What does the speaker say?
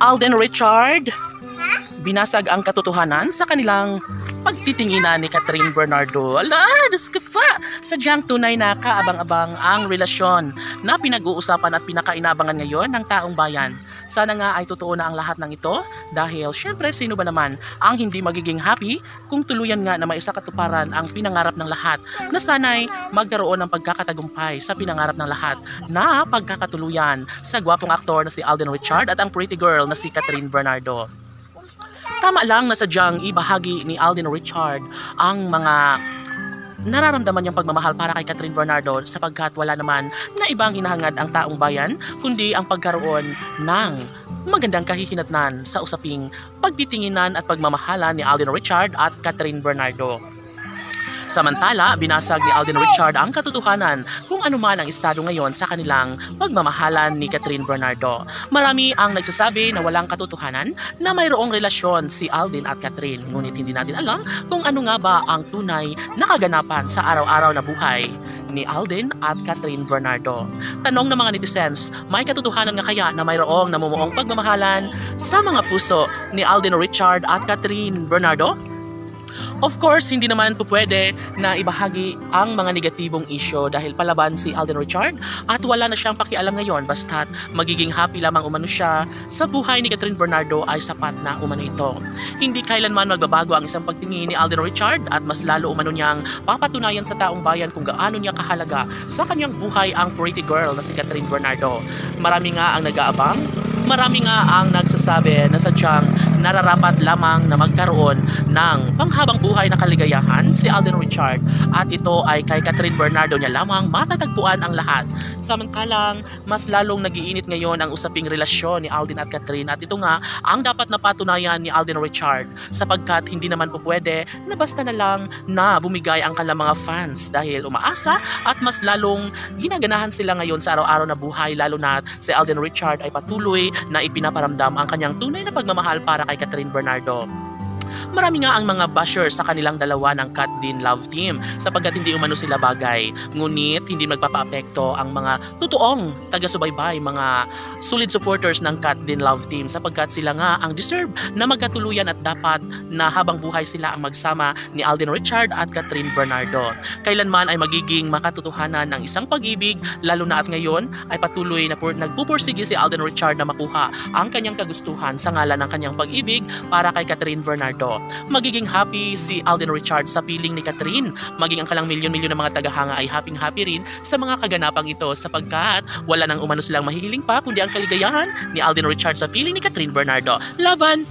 Alden Richard, binasag ang katotohanan sa kanilang pagtitinginan ni Catherine Bernardo. Ala, Diyos ko pa! Sadyang tunay na kaabang-abang ang relasyon na pinag-uusapan at pinakainabangan ngayon ng taong bayan. Sana nga ay totoo na ang lahat ng ito dahil syempre sino ba naman ang hindi magiging happy kung tuluyan nga na maisakatuparan ang pinangarap ng lahat na sana'y magkaroon ng pagkakatagumpay sa pinangarap ng lahat na pagkakatuluyan sa gwapong aktor na si Alden Richard at ang pretty girl na si Catherine Bernardo. Tama lang na sadyang ibahagi ni Alden Richard ang mga nararamdaman niyang pagmamahal para kay Catherine Bernardo sapagkat wala naman na ibang hinahangad ang taong bayan kundi ang pagkaroon ng magandang kahihinatnan sa usaping pagtitinginan at pagmamahalan ni Alden Richard at Catherine Bernardo. Samantala, binasag ni Alden Richard ang katotohanan kung ano man ang estado ngayon sa kanilang pagmamahalan ni Catherine Bernardo. Marami ang nagsasabi na walang katotohanan na mayroong relasyon si Alden at Catherine. Ngunit hindi natin alam kung ano nga ba ang tunay na kaganapan sa araw-araw na buhay ni Alden at Catherine Bernardo. Tanong ng mga netizens, may katotohanan nga kaya na mayroong namumuong pagmamahalan sa mga puso ni Alden Richard at Catherine Bernardo? Of course, hindi naman po pwede na ibahagi ang mga negatibong issue dahil palaban si Alden Richard at wala na siyang pakialam ngayon basta't magiging happy lamang umano siya sa buhay ni Catherine Bernardo ay sapat na umano ito. Hindi kailanman magbabago ang isang pagtingin ni Alden Richard at mas lalo umano niyang papatunayan sa taong bayan kung gaano niya kahalaga sa kanyang buhay ang pretty girl na si Catherine Bernardo. Marami nga ang nag-aabang, marami nga ang nagsasabi na sadyang nararapat lamang na magkaroon ng panghabang buhay na kaligayahan si Alden Richard at ito ay kay Catherine Bernardo niya lamang matatagpuan ang lahat. Samantalang mas lalong nagiinit ngayon ang usaping relasyon ni Alden at Catherine at ito nga ang dapat napatunayan ni Alden Richard sapagkat hindi naman po pwede na basta na lang na bumigay ang kanilang mga fans dahil umaasa at mas lalong ginaganahan sila ngayon sa araw-araw na buhay lalo na si Alden Richard ay patuloy na ipinaparamdam ang kanyang tunay na pagmamahal para kay Catherine Bernardo. Marami nga ang mga bashers sa kanilang dalawa ng Cat Din Love Team sapagkat hindi umano sila bagay. Ngunit hindi magpapaapekto ang mga totoong taga-subaybay, mga solid supporters ng Cat Din Love Team sapagkat sila nga ang deserve na magkatuluyan at dapat na habang buhay sila ang magsama ni Alden Richard at Catherine Bernardo. Kailanman ay magiging makatotohanan ng isang pag-ibig lalo na at ngayon ay patuloy na nagpupursige si Alden Richard na makuha ang kanyang kagustuhan sa ngalan ng kanyang pag-ibig para kay Catherine Bernardo. Magiging happy si Alden Richard sa piling ni Catherine. Maging ang kalang milyon-milyon ng mga tagahanga ay happy rin sa mga kaganapang ito sapagkat wala nang umano silang mahihiling pa kundi ang kaligayahan ni Alden Richard sa piling ni Catherine Bernardo. Laban!